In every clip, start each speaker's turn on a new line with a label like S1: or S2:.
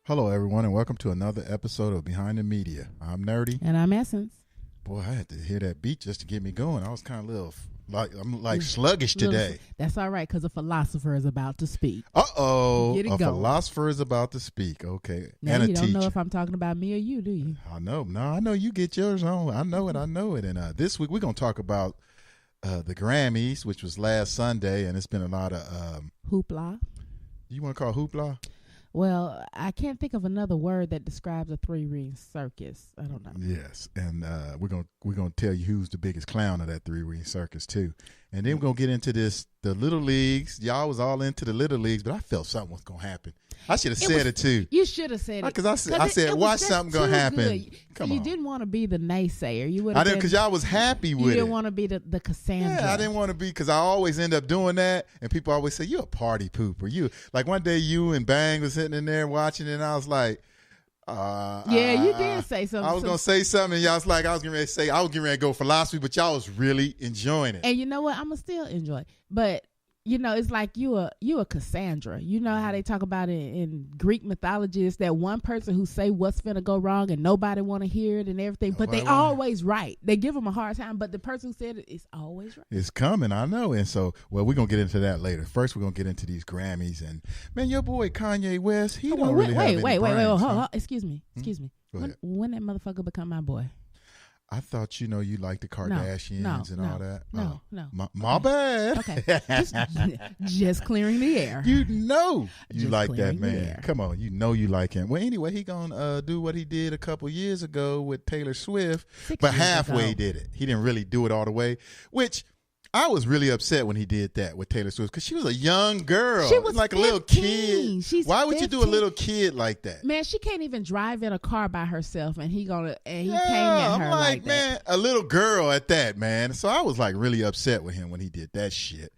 S1: Hello, everyone, and welcome to another episode of Behind the Media. I'm Nerdy.
S2: And I'm Essence.
S1: Boy, I had to hear that beat just to get me going. I was kind of I'm sluggish today.
S2: That's all right, because a philosopher is about to speak.
S1: Uh-oh.
S2: Get it
S1: A
S2: going.
S1: philosopher is about to speak. Okay.
S2: Now,
S1: and a
S2: you
S1: teacher.
S2: don't know if I'm talking about me or you, do you?
S1: I know. No, I know you get yours on. I know it. And this week we're going to talk about the Grammys, which was last Sunday, and it's been a lot of...
S2: Hoopla.
S1: You want to call hoopla?
S2: Well, I can't think of another word that describes a three-ring circus. I don't know.
S1: Yes, and we're gonna tell you who's the biggest clown of that three-ring circus too, and then we're gonna get into the little leagues. Y'all was all into the little leagues, but I felt something was gonna happen. I should have said it too.
S2: You should have said it
S1: because I said watch something gonna happen. Come on.
S2: You didn't want to be the naysayer. You would.
S1: I didn't, because y'all was happy with it.
S2: You didn't want to be the Cassandra.
S1: Yeah, I didn't want to be, because I always end up doing that, and people always say you're a party pooper. You like one day you and Bang was sitting in there watching it, and I was like.
S2: Yeah, you did say something.
S1: I was gonna say something, and y'all was like, I was getting ready to go philosophy, but y'all was really enjoying it.
S2: And you know what? I'm gonna still enjoy it, but you know, it's like you a Cassandra. You know how they talk about it in Greek mythology? It's that one person who say what's finna go wrong and nobody want to hear it and everything, but they always right. They give them a hard time, but the person who said it is always right.
S1: It's coming, I know. And so, well, we're gonna get into that later. First, we're gonna get into these Grammys, and man, your boy Kanye West, he don't really have any brains,
S2: hold
S1: huh?
S2: on. Excuse me. When that motherfucker become my boy?
S1: I thought, you like the Kardashians and all that.
S2: No.
S1: My bad.
S2: Okay. Just clearing the air.
S1: You
S2: Just
S1: like that
S2: clearing the
S1: man.
S2: air.
S1: Come on, you like him. Well, anyway, he gonna do what he did a couple years ago with Taylor Swift,
S2: 6
S1: but
S2: years
S1: halfway
S2: ago.
S1: did it. He didn't really do it all the way, which I was really upset when he did that with Taylor Swift, because she was a young girl.
S2: She was
S1: like
S2: 15.
S1: a little kid.
S2: She's
S1: Why would you do a
S2: 15?
S1: little kid like that?
S2: Man, she can't even drive in a car by herself, and he came at her
S1: I'm like, man,
S2: that.
S1: a little girl at that, man. So I was like really upset with him when he did that shit.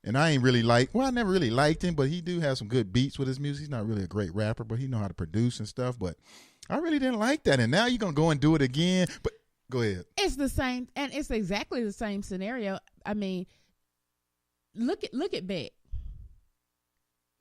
S1: And I ain't really I never really liked him, but he do have some good beats with his music. He's not really a great rapper, but he know how to produce and stuff. But I really didn't like that. And now you're going to go and do it again. But go ahead.
S2: It's the same, and it's exactly the same scenario. I mean, look at Beck.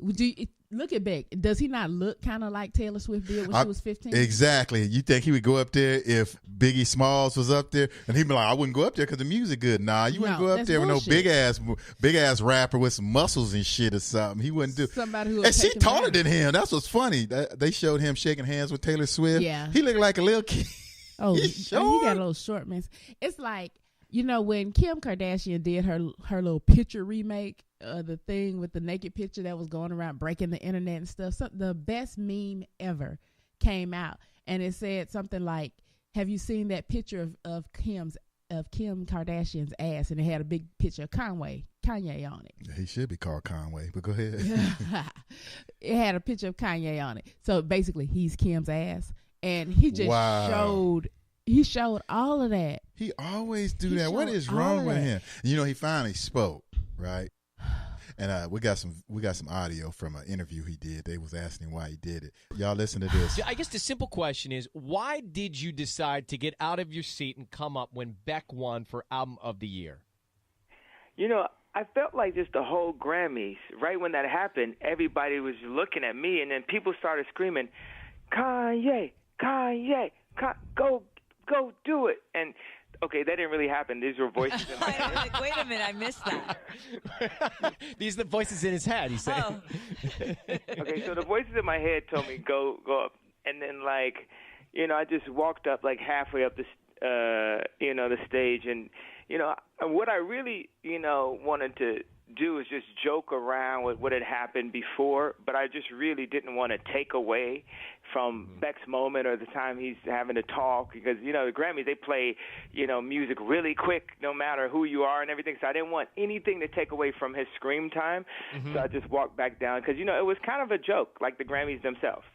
S2: Look at Beck. Does he not look kind of like Taylor Swift did when she was 15?
S1: Exactly. You think he would go up there if Biggie Smalls was up there, and he'd be like, I wouldn't go up there because the music good. Nah, you wouldn't go up there with no big ass rapper with some muscles and shit or something. He wouldn't do
S2: somebody who.
S1: And she taller than him. That's what's funny. They showed him shaking hands with Taylor Swift.
S2: Yeah,
S1: he looked like a little kid.
S2: Oh, he got a little short man. It's like, when Kim Kardashian did her little picture remake, the thing with the naked picture that was going around breaking the internet and stuff. So the best meme ever came out, and it said something like, "Have you seen that picture of Kim Kardashian's ass?" And it had a big picture of Kanye on it.
S1: He should be called Conway, but go ahead.
S2: It had a picture of Kanye on it. So basically, he's Kim's ass, and he just showed. He showed all of that.
S1: He always do that. What is wrong with him? He finally spoke, right? And we got some audio from an interview he did. They was asking him why he did it. Y'all listen to this.
S3: I guess the simple question is, why did you decide to get out of your seat and come up when Beck won for Album of the Year?
S4: I felt like just the whole Grammys, right when that happened, everybody was looking at me, and then people started screaming, Kanye, go do it. And okay, that didn't really happen. These were voices in my head.
S5: Wait a minute, I missed that.
S3: These are the voices in his head, he said.
S5: Oh.
S4: Okay, so the voices in my head told me go up. And then I just walked up like halfway up the stage, and what I really wanted to do is just joke around with what had happened before, but I just really didn't want to take away from Beck's moment or the time he's having to talk, because the Grammys, they play music really quick no matter who you are and everything, so I didn't want anything to take away from his scream time. So I just walked back down because it was kind of a joke, like the Grammys themselves.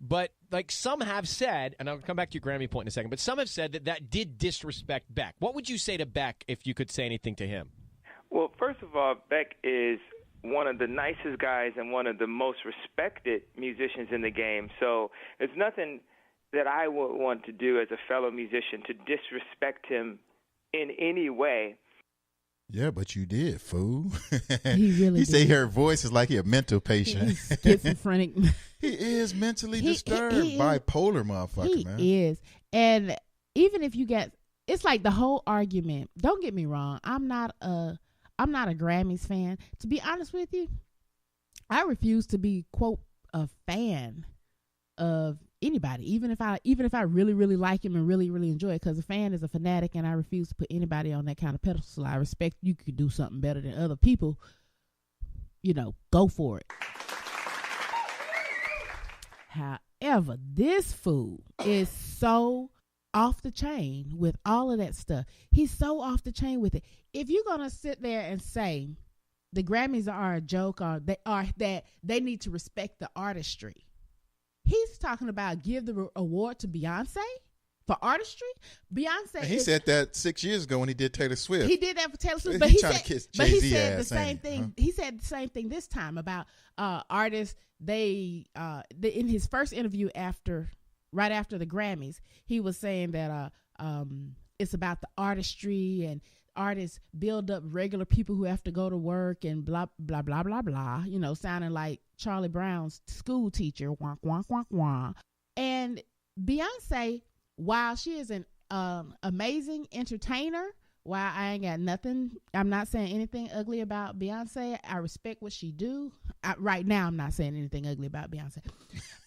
S3: But some have said, and I'll come back to your Grammy point in a second, but some have said that did disrespect Beck. What would you say to Beck if you could say anything to him?
S4: Well, first of all, Beck is one of the nicest guys and one of the most respected musicians in the game. So it's nothing that I would want to do as a fellow musician to disrespect him in any way.
S1: Yeah, but you did, fool.
S2: He really
S1: He say
S2: did.
S1: her voice is like he a mental patient.
S2: He's schizophrenic.
S1: He is mentally
S2: He
S1: disturbed,
S2: is.
S1: bipolar motherfucker,
S2: He
S1: man.
S2: is. And even if you get, it's like the whole argument. Don't get me wrong. I'm not a Grammys fan. To be honest with you, I refuse to be, quote, a fan of anybody, even if I really, really like him and really, really enjoy it, because a fan is a fanatic, and I refuse to put anybody on that kind of pedestal. I respect you could do something better than other people. Go for it. However, this fool is so off the chain with all of that stuff. He's so off the chain with it. If you're gonna sit there and say the Grammys are a joke, or that they need to respect the artistry, he's talking about give the award to Beyonce for artistry. Beyonce.
S1: And he said that 6 years ago when he did Taylor Swift.
S2: He did that for Taylor Swift,
S1: He
S2: but he
S1: trying to
S2: said,
S1: kiss
S2: but he
S1: Jay-Z
S2: said the
S1: ass,
S2: same
S1: ain't he?
S2: thing. He said the same thing this time about artists. They in his first interview right after the Grammys, he was saying that it's about the artistry, and artists build up regular people who have to go to work and blah blah blah blah blah. Sounding like Charlie Brown's school teacher. Wonk wonk wonk wonk. And Beyonce, while she is an amazing entertainer, while I ain't got nothing, I'm not saying anything ugly about Beyonce. I respect what she do. Right now, I'm not saying anything ugly about Beyonce.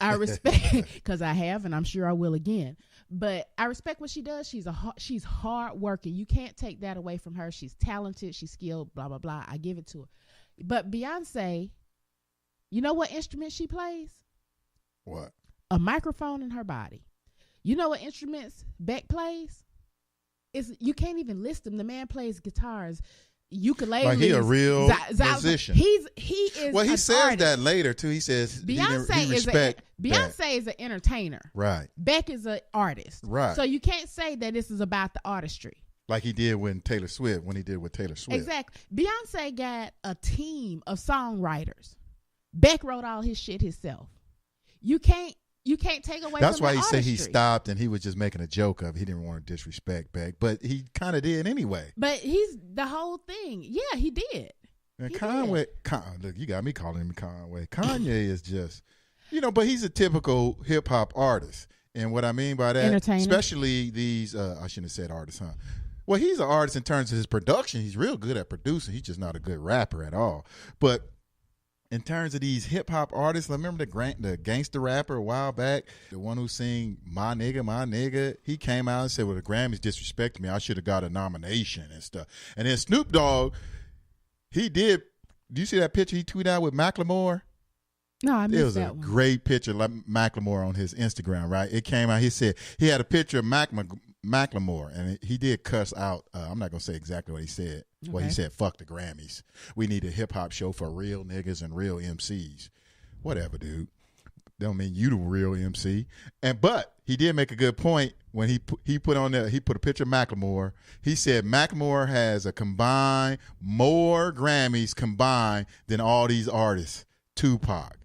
S2: I respect, because I have, and I'm sure I will again. But I respect what she does. She's hard working. You can't take that away from her. She's talented. She's skilled. Blah blah blah. I give it to her. But Beyonce, you know what instrument she plays?
S1: What?
S2: A microphone in her body. You know what instruments Beck plays? You can't even list them. The man plays guitars, ukulele.
S1: Like he a real musician.
S2: He is.
S1: Well, he
S2: an
S1: says
S2: artist.
S1: that later too. He says
S2: Beyonce is an entertainer.
S1: Right.
S2: Beck is an artist.
S1: Right.
S2: So you can't say that this is about the artistry.
S1: Like he did when he did with Taylor Swift.
S2: Exactly. Beyonce got a team of songwriters. Beck wrote all his shit himself. You can't take away.
S1: That's
S2: from
S1: why
S2: the
S1: he said he
S2: artistry.
S1: stopped and he was just making a joke of it. He didn't want to disrespect Beck, but he kind of did anyway.
S2: But he's the whole thing. Yeah, he did.
S1: And
S2: He
S1: Conway, look, you got me calling him Conway. Kanye is just, but he's a typical hip hop artist. And what I mean by that,
S2: Entertainer.
S1: especially these, I shouldn't have said artist, huh? Well, he's an artist in terms of his production. He's real good at producing. He's just not a good rapper at all. But in terms of these hip hop artists, remember the gangster rapper a while back, the one who sang "My Nigga." He came out and said, "Well, the Grammys disrespected me. I should have got a nomination and stuff." And then Snoop Dogg, he did. Do you see that picture he tweeted out with Macklemore?
S2: No, I
S1: It
S2: missed
S1: was
S2: that
S1: a
S2: one.
S1: great picture of Macklemore on his Instagram, right? It came out. He said he had a picture of Macklemore, and he did cuss out. I'm not going to say exactly what he said. Well, he
S2: Okay.
S1: said, "Fuck the Grammys. We need a hip-hop show for real niggas and real MCs." Whatever, dude. Don't mean you the real MC. But he did make a good point when he put a picture of Macklemore. He said Macklemore has a combined more Grammys combined than all these artists: Tupac,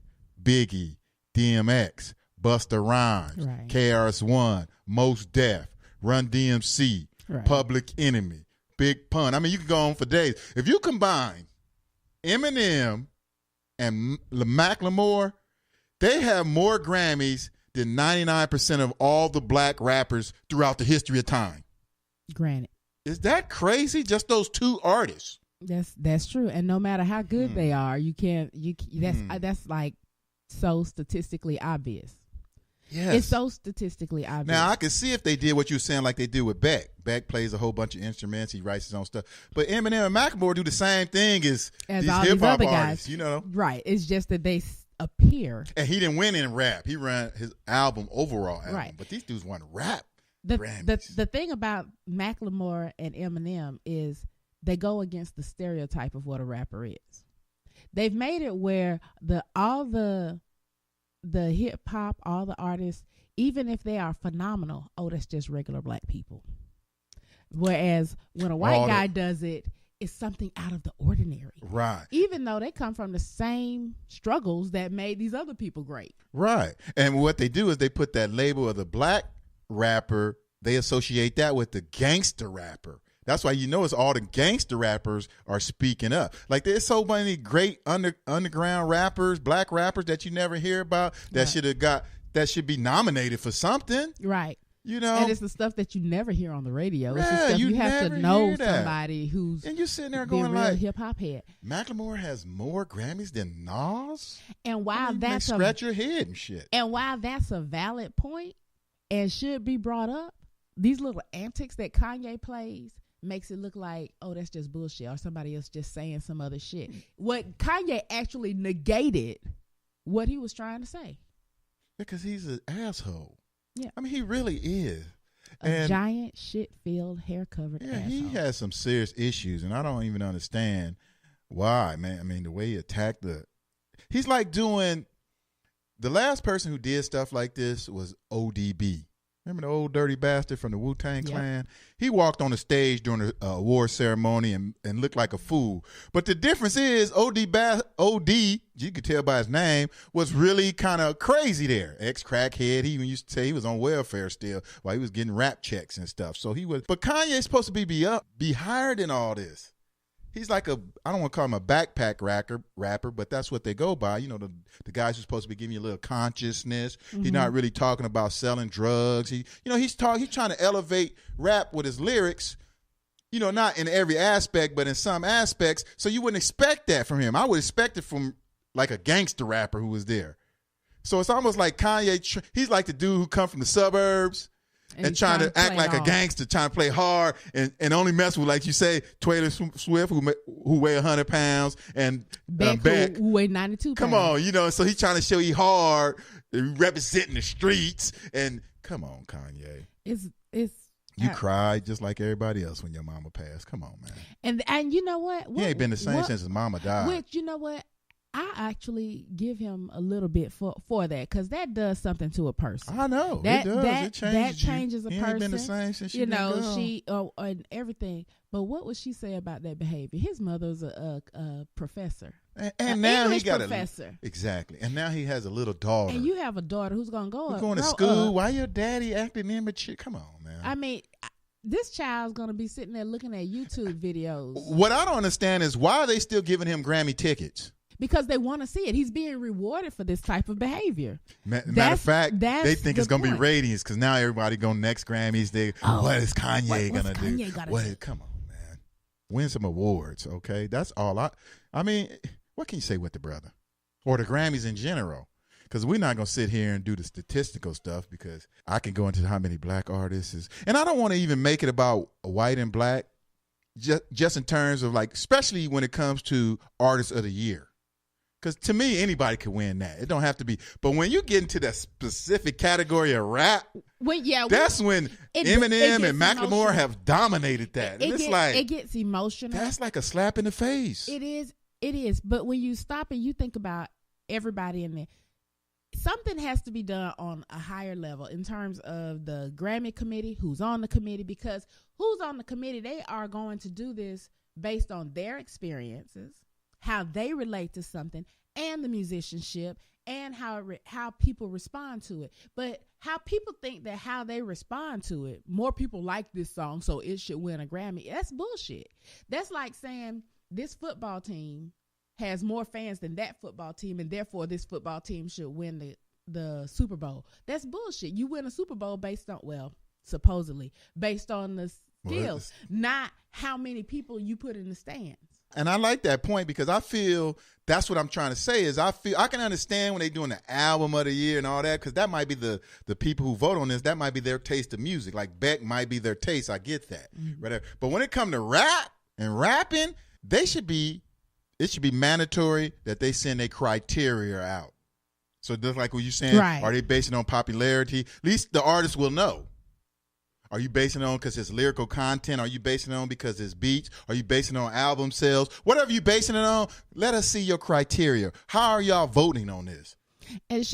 S1: Biggie, DMX, Busta Rhymes,
S2: Right.
S1: KRS-One, Mos Def, Run DMC,
S2: Right.
S1: Public Enemy, Big Pun. I mean, you can go on for days. If you combine Eminem and Macklemore, they have more Grammys than 99% of all the black rappers throughout the history of time.
S2: Granted,
S1: Is that crazy? Just those two artists.
S2: that's true. And no matter how good they are, you can't. That's like so statistically obvious.
S1: Yes.
S2: It's so statistically obvious.
S1: Now, I can see if they did what you're saying like they do with Beck. Beck plays a whole bunch of instruments. He writes his own stuff. But Eminem and Macklemore do the same thing as
S2: As
S1: these
S2: all these
S1: hip-hop
S2: other
S1: artists,
S2: guys. Right. It's just that they appear.
S1: And he didn't win in rap. He ran his overall album.
S2: Right.
S1: But these dudes won rap.
S2: The
S1: Grammys.
S2: the thing about Macklemore and Eminem is they go against the stereotype of what a rapper is. They've made it where all the hip hop, all the artists, even if they are phenomenal, that's just regular black people. Whereas when a white guy does it, it's something out of the ordinary.
S1: Right.
S2: Even though they come from the same struggles that made these other people great.
S1: Right. And what they do is they put that label of the black rapper, they associate that with the gangster rapper. That's why it's all the gangster rappers are speaking up. Like there's so many great underground rappers, black rappers that you never hear about that should be nominated for something.
S2: Right.
S1: And
S2: it's the stuff that you never hear on the radio. It's the stuff you have to know somebody who's
S1: and you're sitting there going
S2: real
S1: like
S2: hip hop head.
S1: Macklemore has more Grammys than Nas.
S2: And while that's
S1: scratch your head and shit.
S2: And while that's a valid point and should be brought up, these little antics that Kanye plays makes it look like, oh, that's just bullshit, or somebody else just saying some other shit. What Kanye actually negated what he was trying to say.
S1: Because he's an asshole.
S2: Yeah.
S1: I mean, he really is.
S2: A giant shit-filled, hair-covered asshole.
S1: He has some serious issues, and I don't even understand why, man. I mean, the way he attacked he's like doing, the last person who did stuff like this was ODB. Remember the old dirty bastard from the Wu-Tang Clan? He walked on the stage during the award ceremony and looked like a fool. But the difference is OD, you could tell by his name, was really kind of crazy there. Ex-crackhead. He even used to say he was on welfare still while he was getting rap checks and stuff. So he was. But Kanye's supposed to be higher than all this. He's like I don't want to call him a backpack rapper, but that's what they go by. The guys who's supposed to be giving you a little consciousness. Mm-hmm. He's not really talking about selling drugs. He's trying to elevate rap with his lyrics, not in every aspect, but in some aspects. So you wouldn't expect that from him. I would expect it from like a gangster rapper who was there. So it's almost like Kanye, he's like the dude who come from the suburbs. And trying to act like a gangster, trying to play hard, and only mess with, like you say, Taylor Swift, who weigh 100 pounds, and Beck,
S2: who weigh 92 pounds.
S1: Come on, so he's trying to show he hard, representing the streets, and come on, Kanye. You cried just like everybody else when your mama passed. Come on, man.
S2: And you know what?
S1: He ain't been the same since his mama died.
S2: Which, you know what? I actually give him a little bit for that, because that does something to a person.
S1: I know it does.
S2: That changes a person.
S1: Ain't been the same since she been gone.
S2: She and everything. But what would she say about that behavior? His mother's a professor,
S1: and now
S2: English
S1: he got
S2: professor.
S1: Exactly, and now he has a little daughter.
S2: And you have a daughter who's gonna going to
S1: school.
S2: Up.
S1: Why your daddy acting immature? Come on, man.
S2: I mean, this child's gonna be sitting there looking at YouTube videos.
S1: What I don't understand is why are they still giving him Grammy tickets?
S2: Because they want to see it. He's being rewarded for this type of behavior.
S1: Matter of fact, they think it's going to be ratings because now everybody going next Grammys. What is Kanye going to do? Come on, man. Win some awards, okay? That's all I mean, what can you say with the brother? Or the Grammys in general? Because we're not going to sit here and do the statistical stuff, because I can go into how many black artists is. And I don't want to even make it about white and black, just in terms of like, especially when it comes to Artist of the Year. Because to me, anybody could win that. It don't have to be. But when you get into that specific category of rap, that's when Eminem and Macklemore have dominated that.
S2: It gets emotional.
S1: That's like a slap in the face.
S2: It is. But when you stop and you think about everybody in there, something has to be done on a higher level in terms of the Grammy committee, who's on the committee, because who's on the committee, they are going to do this based on their experiences, how they relate to something, and the musicianship, and how people respond to it. But how people think that how they respond to it, more people like this song, so it should win a Grammy. That's bullshit. That's like saying this football team has more fans than that football team, and therefore this football team should win the Super Bowl. That's bullshit. You win a Super Bowl supposedly based on the skills, not how many people you put in the stands.
S1: And I like that point, because I feel that's what I'm trying to say is I can understand when they're doing the album of the year and all that, because that might be the people who vote on this, that might be their taste of music. Like Beck might be their taste. I get that. Mm-hmm. But when it comes to rap and rapping, it should be mandatory that they send their criteria out. So just like what you're saying, right. Are they basing it on popularity? At least the artist will know. Are you basing it on because it's lyrical content? Are you basing it on because it's beats? Are you basing it on album sales? Whatever you're basing it on, let us see your criteria. How are y'all voting on this?
S2: And it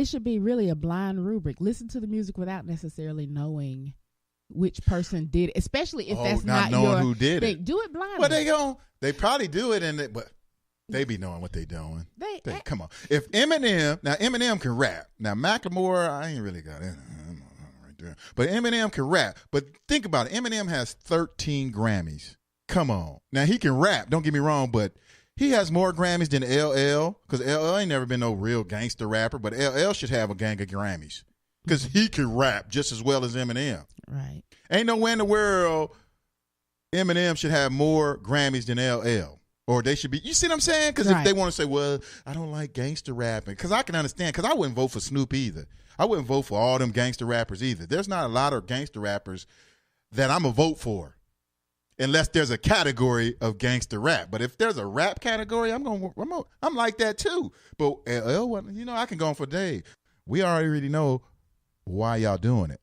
S2: should be really a blind rubric. Listen to the music without necessarily knowing which person did it, especially if that's not knowing
S1: who did it.
S2: Do it blindly.
S1: Well, they probably do it, but they be knowing what they doing. Come on. If Eminem can rap. Now Macklemore, I ain't really got it. girl. But Eminem can rap. But think about it. Eminem has 13 Grammys. Come on. Now, he can rap. Don't get me wrong, but he has more Grammys than LL, because LL ain't never been no real gangster rapper, but LL should have a gang of Grammys because he can rap just as well as Eminem.
S2: Right.
S1: Ain't nowhere in the world Eminem should have more Grammys than LL. Or they should be, you see what I'm saying? Because if they want to say, well, I don't like gangster rapping, because I can understand, because I wouldn't vote for Snoop either. I wouldn't vote for all them gangster rappers either. There's not a lot of gangster rappers that I'm a vote for, unless there's a category of gangster rap. But if there's a rap category, I'm like that too. But LL, I can go on for days. We already know why y'all doing it.